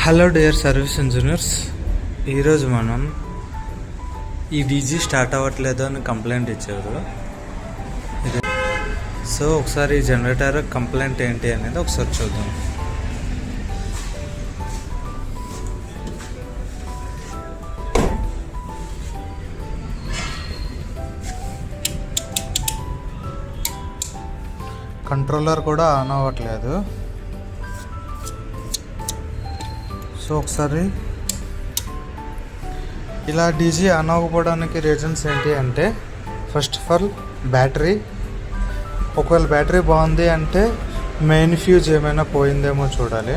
Hello dear service engineers, ఈరోజు మనం ఈ డీజీ స్టార్ట్ అవ్వట్లేదు అని కంప్లైంట్ ఇచ్చారు. సో ఒకసారి ఈ జనరేటర్ కంప్లైంట్ ఏంటి అనేది ఒకసారి చూద్దాం. కంట్రోలర్ కూడా ఆన్ అవ్వట్లేదు. సో ఒకసారి ఇలా డీజీ ఆన్ అవ్వకపోవడానికి రీజన్స్ ఏంటి అంటే, ఫస్ట్ ఆఫ్ ఆల్ బ్యాటరీ. ఒకవేళ బ్యాటరీ బాగుంది అంటే మెయిన్ ఫ్యూజ్ ఏమైనా పోయిందేమో చూడాలి.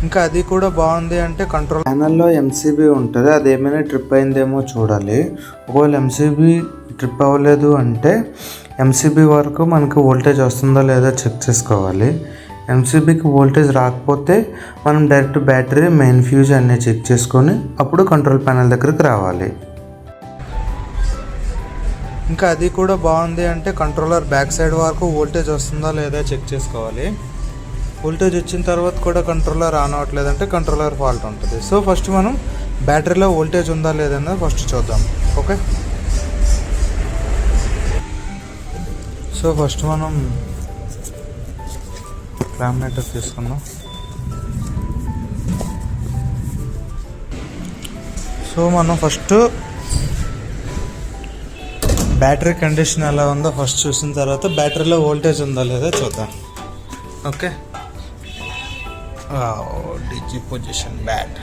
ఇంకా అది కూడా బాగుంది అంటే కంట్రోల్ ప్యానల్లో ఎంసీబీ ఉంటుంది, అది ఏమైనా ట్రిప్ అయిందేమో చూడాలి. ఒకవేళ ఎంసీబీ ట్రిప్ అవ్వలేదు అంటే ఎంసీబీ వరకు మనకు వోల్టేజ్ వస్తుందో లేదో చెక్ చేసుకోవాలి. ఎంసీబీకి వోల్టేజ్ రాకపోతే మనం డైరెక్ట్ బ్యాటరీ, మెయిన్ ఫ్యూజ్ అన్నీ చెక్ చేసుకొని అప్పుడు కంట్రోల్ ప్యానల్ దగ్గరికి రావాలి. ఇంకా అది కూడా బాగుంది అంటే కంట్రోలర్ బ్యాక్ సైడ్ వరకు వోల్టేజ్ వస్తుందా లేదా చెక్ చేసుకోవాలి. వోల్టేజ్ వచ్చిన తర్వాత కూడా కంట్రోలర్ ఆన్ అవ్వట్లేదంటే కంట్రోలర్ ఫాల్ట్ ఉంటుంది. సో ఫస్ట్ మనం బ్యాటరీలో వోల్టేజ్ ఉందా లేదన్నది ఫస్ట్ చూద్దాం. ఓకే, సో ఫస్ట్ మనం లామినేటర్ తీసుకుందాం. సో మనం ఫస్ట్ బ్యాటరీ కండిషన్ ఎలా ఉందో ఫస్ట్ చూసిన తర్వాత బ్యాటరీలో వోల్టేజ్ ఉందా లేదా చూద్దాం. Okay, DG position bad.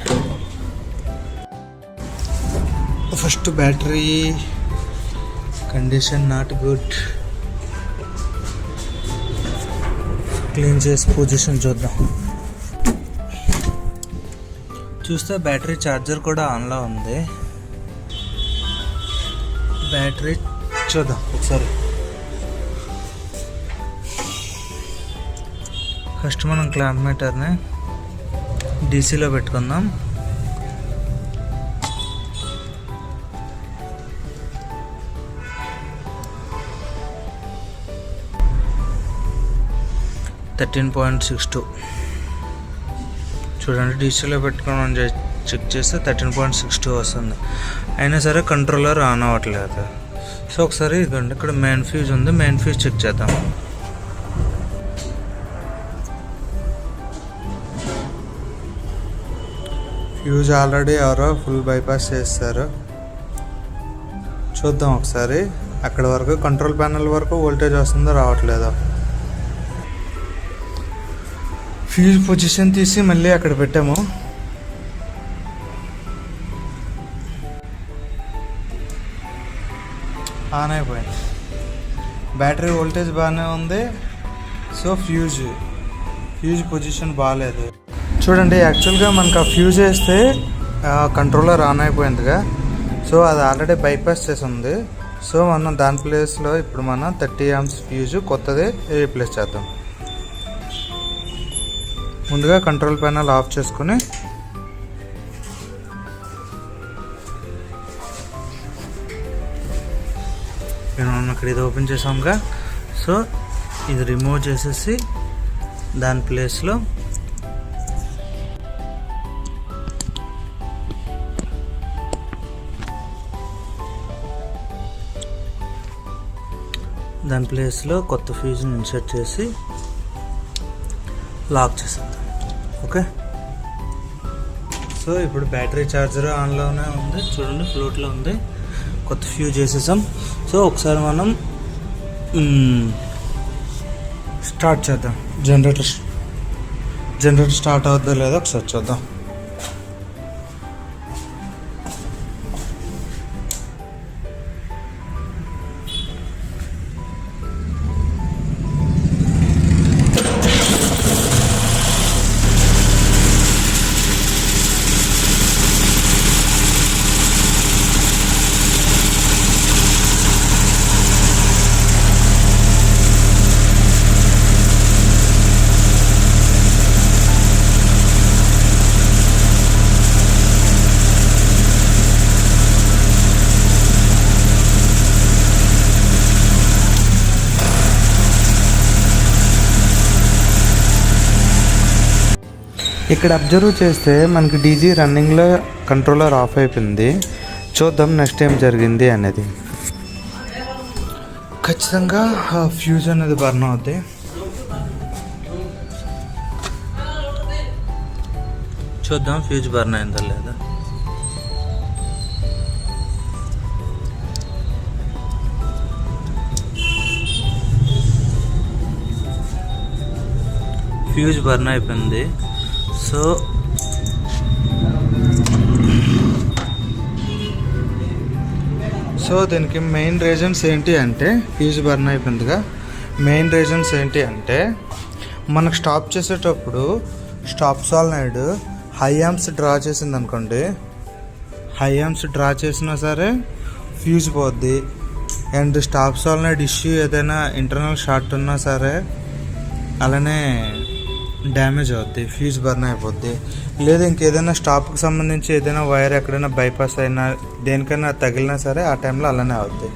First battery condition not good. Clean చేసి పొజిషన్ చూద్దాం. చూస్తే బ్యాటరీ ఛార్జర్ కూడా ఆన్లో ఉంది. బ్యాటరీ చూద్దాం ఒకసారి. ఫస్ట్ మనం క్లాంప్ మీటర్ని డీసీలో పెట్టుకుందాం. $13.62 చూడండి, డీసీలో పెట్టుకొని మనం చెక్ చేస్తే 13.62 వస్తుంది. అయినా సరే కంట్రోలర్ ఆన్ అవ్వట్లేదు. సో ఒకసారి ఇదిగోండి, ఇక్కడ మెయిన్ ఫ్యూజ్ ఉంది, మెయిన్ ఫ్యూజ్ చెక్ చేద్దాం. ఫ్యూజ్ ఆల్రెడీ ఎవరో ఫుల్ బైపాస్ చేస్తారు. చూద్దాం ఒకసారి అక్కడ వరకు, కంట్రోల్ ప్యానల్ వరకు వోల్టేజ్ వస్తుందో రావట్లేదో. ఫ్యూజ్ పొజిషన్ తీసి మళ్ళీ అక్కడ పెట్టాము. ఆన్ అయిపోయింది. బ్యాటరీ వోల్టేజ్ బాగానే ఉంది. సో ఫ్యూజ్ పొజిషన్ బాగాలేదు. చూడండి, యాక్చువల్గా మనకు ఆ ఫ్యూజ్ వేస్తే కంట్రోలర్ ఆన్ అయిపోయిందిగా. సో అది ఆల్రెడీ బైపాస్ చేసి ఉంది. సో మనం దాని ప్లేస్లో ఇప్పుడు మనం 30 amps ఫ్యూజ్ కొత్తది రీప్లేస్ చేద్దాం. ముందుగా కంట్రోల్ ప్యానల్ ఆఫ్ చేసుకొని మనం అక్కడ ఇది ఓపెన్ చేసాంగా. సో ఇది రిమూవ్ చేసేసి దాని ప్లేస్లో కొత్త ఫ్యూజ్ని ఇన్సర్ట్ చేసి లాక్ చేసేద్దాం. ఓకే, సో ఇప్పుడు బ్యాటరీ ఛార్జర్ ఆన్లోనే ఉంది. చూడండి, ఫ్లోట్లో ఉంది. కొత్త ఫ్యూజ్ చేసేసాం. సో ఒకసారి మనం స్టార్ట్ చేద్దాం. జనరేటర్ స్టార్ట్ అవుతుందో లేదో ఒకసారి చూద్దాం. ఇక్కడ అబ్జర్వ్ చేస్తే మనకి డీజీ రన్నింగ్లో కంట్రోలర్ ఆఫ్ అయిపోయింది. చూద్దాం నెక్స్ట్ ఏం జరిగింది అనేది. ఖచ్చితంగా ఫ్యూజ్ అనేది బర్న్ అవుద్ది. చూద్దాం ఫ్యూజ్ బర్న్ అయిందా లేదా. ఫ్యూజ్ బర్న్ అయిపోయింది. సో దీనికి మెయిన్ రీజన్స్ ఏంటి అంటే, ఫ్యూజ్ బర్న్ అయిపోయిందిగా, మెయిన్ రీజన్స్ ఏంటి అంటే మనకు స్టాప్ చేసేటప్పుడు stop solenoid high amps draw చేసింది అనుకోండి, హై యాంప్స్ డ్రా చేసినా సరే ఫ్యూజ్ పోద్ది. అండ్ స్టాప్ సాలినాయిడ్ ఇష్యూ ఏదైనా ఇంటర్నల్ షార్ట్ ఉన్నా సరే అలానే డ్యామేజ్ అవుద్ది, ఫ్యూజ్ బర్న్ అయిపోద్ది. లేదా ఇంకేదైనా స్టాప్కి సంబంధించి ఏదైనా వైర్ ఎక్కడైనా బైపాస్ అయినా దేనికైనా తగిలినా సరే ఆ టైంలో అలానే అవుద్ది.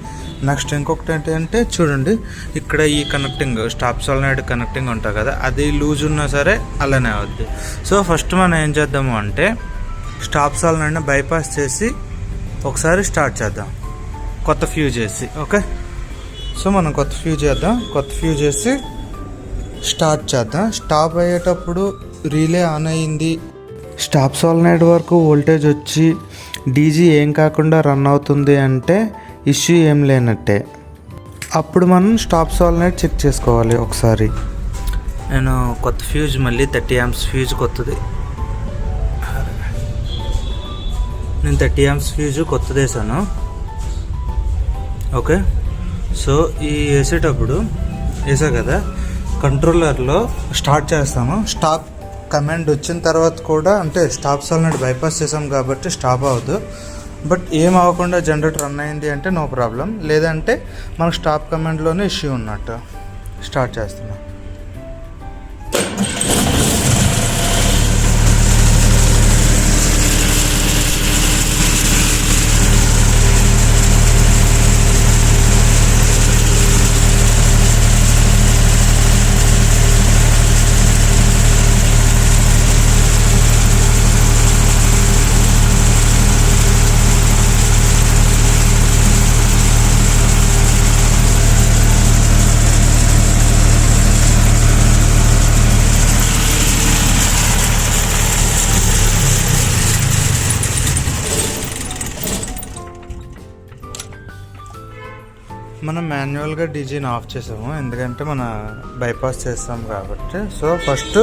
నెక్స్ట్ ఇంకొకటి ఏంటి అంటే చూడండి, ఇక్కడ ఈ కనెక్టింగ్ స్టాప్ సాలినాయిడ్ కనెక్టింగ్ ఉంటుంది కదా, అది లూజ్ ఉన్నా సరే అలానే అవుద్ది. సో ఫస్ట్ మనం ఏం చేద్దాము అంటే స్టాప్ సాలినాయిడ్ని బైపాస్ చేసి ఒకసారి స్టార్ట్ చేద్దాం, కొత్త ఫ్యూజ్ వేసి. ఓకే, సో మనం కొత్త ఫ్యూజ్ చేద్దాం. కొత్త ఫ్యూజ్ వేసి స్టార్ట్ చేద్దాం. స్టాప్ అయ్యేటప్పుడు రీలే ఆన్ అయ్యింది, స్టాప్ సాలినాయిడ్ వరకు వోల్టేజ్ వచ్చి డీజీ ఏం కాకుండా రన్ అవుతుంది అంటే ఇష్యూ ఏం లేనట్టే. అప్పుడు మనం స్టాప్ సాలినాయిడ్ చెక్ చేసుకోవాలి ఒకసారి. నేను కొత్త ఫ్యూజ్ మళ్ళీ 30 amps ఫ్యూజ్ కొత్తది, నేను 30 amps ఫ్యూజ్ కొత్తది వేసాను. ఓకే, సో ఈ వేసేటప్పుడు వేసా కదా, కంట్రోలర్లో స్టార్ట్ చేస్తాము. స్టాప్ కమాండ్ వచ్చిన తర్వాత కూడా, అంటే స్టాప్ సాలినాయిడ్ బైపాస్ చేసాం కాబట్టి స్టాప్ అవ్వదు. బట్ ఏం అవ్వకుండా జనరేటర్ రన్ అయింది అంటే నో ప్రాబ్లం, లేదంటే మనకు స్టాప్ కమాండ్లోనే ఇష్యూ ఉన్నట్టు. స్టార్ట్ చేస్తున్నాం. మనం మాన్యువల్గా డీజీని ఆఫ్ చేసాము, ఎందుకంటే మన బైపాస్ చేస్తాం కాబట్టి. సో ఫస్ట్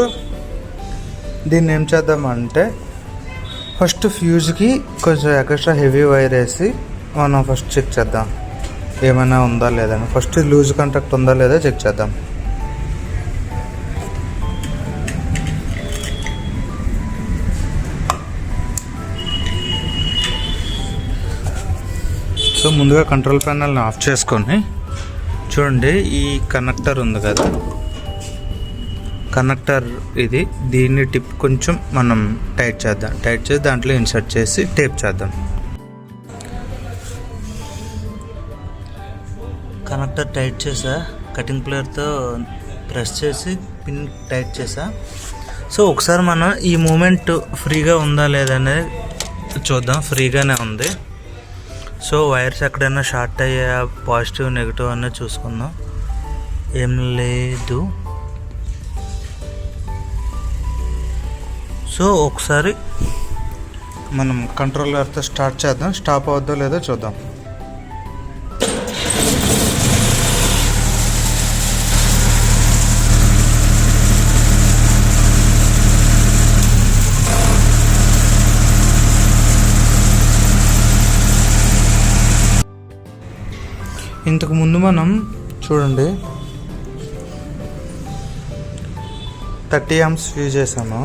దీన్ని ఏం చేద్దామంటే, ఫస్ట్ ఫ్యూజ్కి కొంచెం ఎక్స్ట్రా హెవీ వైర్ వేసి మనం ఫస్ట్ చెక్ చేద్దాం ఏమైనా ఉందా లేదా. ఫస్ట్ లూజ్ కాంటాక్ట్ ఉందా లేదా చెక్ చేద్దాం. సో ముందుగా కంట్రోల్ ప్యానల్ని ఆఫ్ చేసుకొని చూడండి, ఈ కనెక్టర్ ఉంది కదా, కనెక్టర్ ఇది, దీన్ని టిప్ కొంచెం మనం టైట్ చేద్దాం. టైట్ చేసి దాంట్లో ఇన్సర్ట్ చేసి టేప్ చేద్దాం. కనెక్టర్ టైట్ చేసా, కటింగ్ ప్లేయర్తో ప్రెస్ చేసి పిన్ టైట్ చేసా. సో ఒకసారి మనం ఈ మూమెంట్ ఫ్రీగా ఉందా లేదా అనేది చూద్దాం. ఫ్రీగానే ఉంది. సో వైర్స్ ఎక్కడైనా షార్ట్ అయ్యా, పాజిటివ్ నెగిటివ్ అనేది చూసుకుందాం. ఏం లేదు. సో ఒకసారి మనం కంట్రోలర్తో స్టార్ట్ చేద్దాం, స్టాప్ అవుద్దో లేదో చూద్దాం. ఇంతకుముందు మనం చూడండి 30 amps ఫ్యూజ్ చేసాము.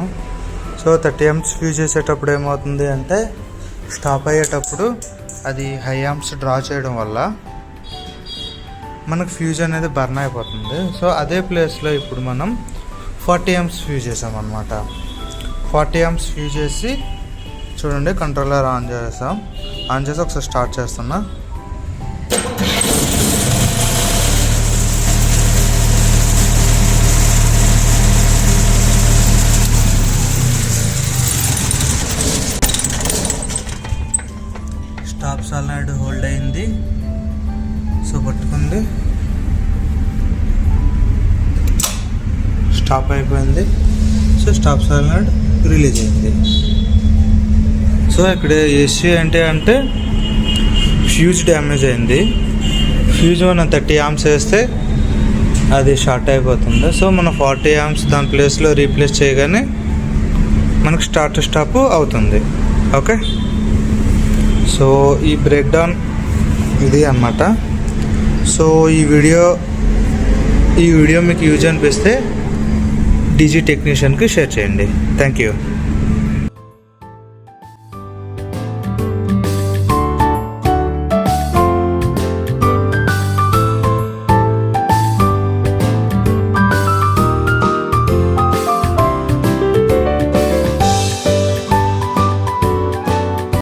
సో 30 amps ఫ్యూజ్ చేసేటప్పుడు ఏమవుతుంది అంటే, స్టాప్ అయ్యేటప్పుడు అది హై యాంప్స్ డ్రా చేయడం వల్ల మనకు ఫ్యూజ్ అనేది బర్న్ అయిపోతుంది. సో అదే ప్లేస్లో ఇప్పుడు మనం 40 amps ఫ్యూజ్ చేసామన్నమాట. 40 amps ఫ్యూజ్ చేసి చూడండి, కంట్రోలర్ ఆన్ చేసాం. ఆన్ చేసి ఒకసారి స్టార్ట్ చేస్తున్నా. సాలనాయిడ్ హోల్డ్ అయింది. సో పట్టుకుంది, స్టాప్ అయిపోయింది. సో స్టాప్ సాలనాయిడ్ రిలీజ్ అయింది. సో ఇక్కడ ఏసీ అంటే ఫ్యూజ్ డ్యామేజ్ అయింది. ఫ్యూజ్ మనం 30 amps వేస్తే అది షార్ట్ అయిపోతుంది. సో మనం 40 amps దాని ప్లేస్లో రీప్లేస్ చేయగానే మనకు స్టాప్ అవుతుంది. ఓకే, సో ఈ బ్రేక్ డౌన్ ఇది అన్నమాట. సో ఈ వీడియో మీకు యూజ్ అనిపిస్తే డీజీ టెక్నీషియన్కి షేర్ చేయండి. Thank you.